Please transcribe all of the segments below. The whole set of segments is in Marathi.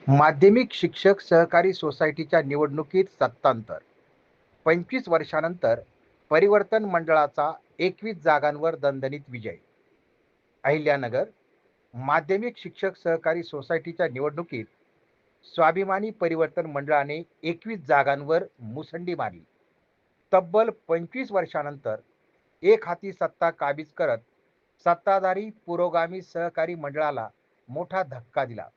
माध्यमिक शिक्षक सहकारी सोसायटीच्या निवडणुकीत सत्तांतर. 25 वर्षानंतर परिवर्तन मंडळाचा 21 जागांवर दणदणीत विजय. अहिल्यानगर माध्यमिक शिक्षक सहकारी सोसायटीच्या निवडणुकीत स्वाभिमानी परिवर्तन मंडळाने 21 जागांवर मुसंडी मारली. तब्बल 25 वर्षानंतर एक हाती सत्ता काबीज करत सत्ताधारी पुरोगामी सहकारी मंडळाला मोठा धक्का दिला.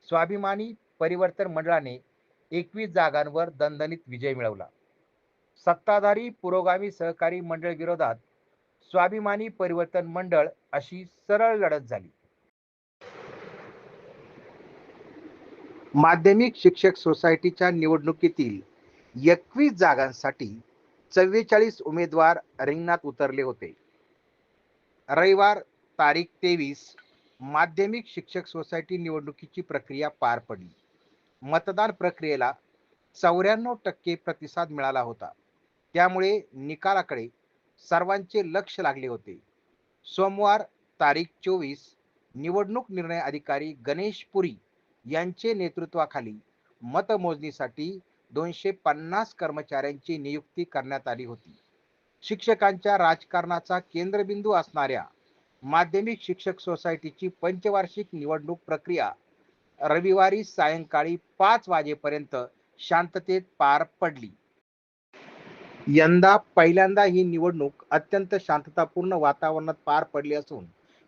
स्वाभिमानी परिवर्तन मंडळाने 21 जागांवर दणदणीत विजय मिळवला. सत्ताधारी पुरोगामी सहकारी मंडळ विरोधात स्वाभिमानी परिवर्तन मंडळ अशी सरळ लढत झाली. माध्यमिक शिक्षक सोसायटीच्या निवडणुकीतील 21 जागांसाठी 44 उमेदवार रिंगणात उतरले होते. रविवार तारीख 23 माध्यमिक शिक्षक सोसायटी निवडणुकीची प्रक्रिया पार पडली. मतदान प्रक्रियेला 94% प्रतिसाद मिळाला होता. त्यामुळे निकालाकडे सर्वांचे लक्ष लागले होते. सोमवार तारीख 24 निवडणूक निर्णय अधिकारी गणेश पुरी यांचे नेतृत्वाखाली मतमोजणीसाठी 250 कर्मचाऱ्यांची नियुक्ती करण्यात आली होती. शिक्षकांच्या राजकारणाचा केंद्रबिंदू असणाऱ्या माध्यमिक शिक्षक सोसायटीची पंचवार्षिक निवडणूक प्रक्रिया रविवारी सायंकाळी 5 वाजेपर्यंत शांततेत पार पडली. यंदा पहिल्यांदा ही निवडणूक अत्यंत शांततापूर्ण वातावरणात पार पडली असून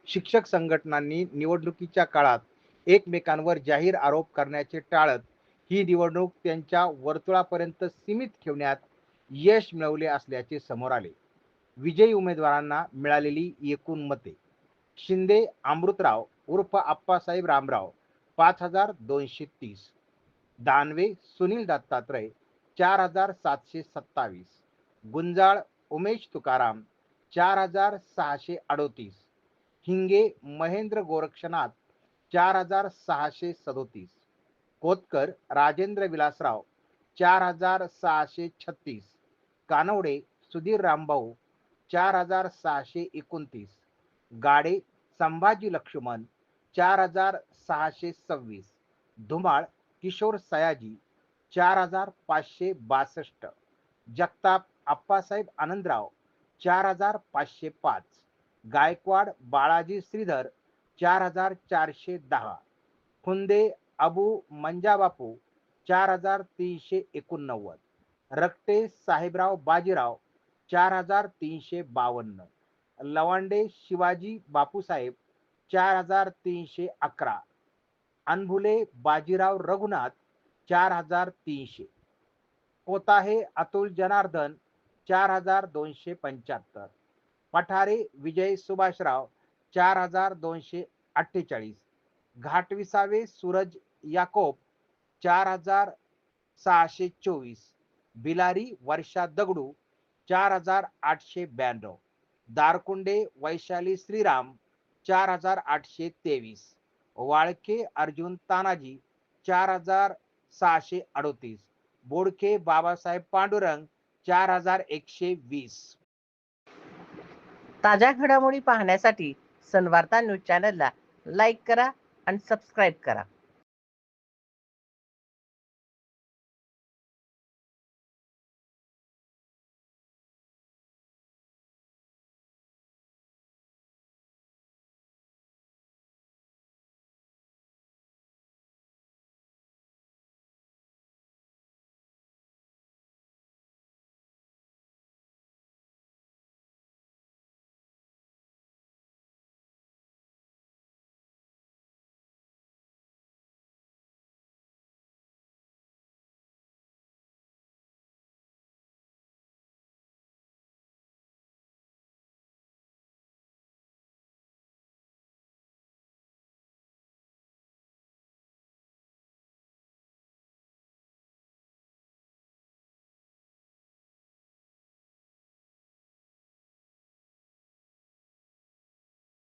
शिक्षक संघटनांनी निवडणुकीच्या काळात एकमेकांवर जाहीर आरोप करण्याचे टाळत ही निवडणूक त्यांच्या वर्तुळापर्यंत सीमित ठेवण्यात यश मिळवले असल्याचे समोर आले. विजयी उमेदवारांना मिळालेली एकूण मते: शिंदे अमृतराव उर्फ आप्पासाहेब रामराव 5230, दानवे सुनील दत्तात्रय 4727, गुंजाळ उमेश तुकाराम 4638, हिंगे महेंद्र गोरक्षनाथ 4637, कोतकर राजेंद्र विलासराव 4636, कानवडे सुधीर रामभाऊ 4629, गाडे संभाजी लक्ष्मण 4626, धुमाळ किशोर सयाजी 4562, जगताप आप्पासाहेब आनंदराव 4505, गायकवाड बाळाजी श्रीधर 4410, फुंदे अबू मंजाबापू 4389, रक्ते साहेबराव बाजीराव 4352, लवांडे शिवाजी बापूसाहेब 4311, अनभुले बाजीराव रघुनाथ 4300, पोताहे अतुल जनार्दन 4275, पठारे विजय सुभाषराव 4248, घाटविसावे सूरज याकोब 4624, बिलारी वर्षा दगडू 4892, दारकुंडे वैशाली श्रीराम 4823, वाळके अर्जुन तानाजी 4638, बोडके बाबासाहेब पांडुरंग 4120. ताज्या घडामोडी पाहण्यासाठी सनवार्ता न्यूज चॅनलला लाईक करा आणि सबस्क्राईब करा.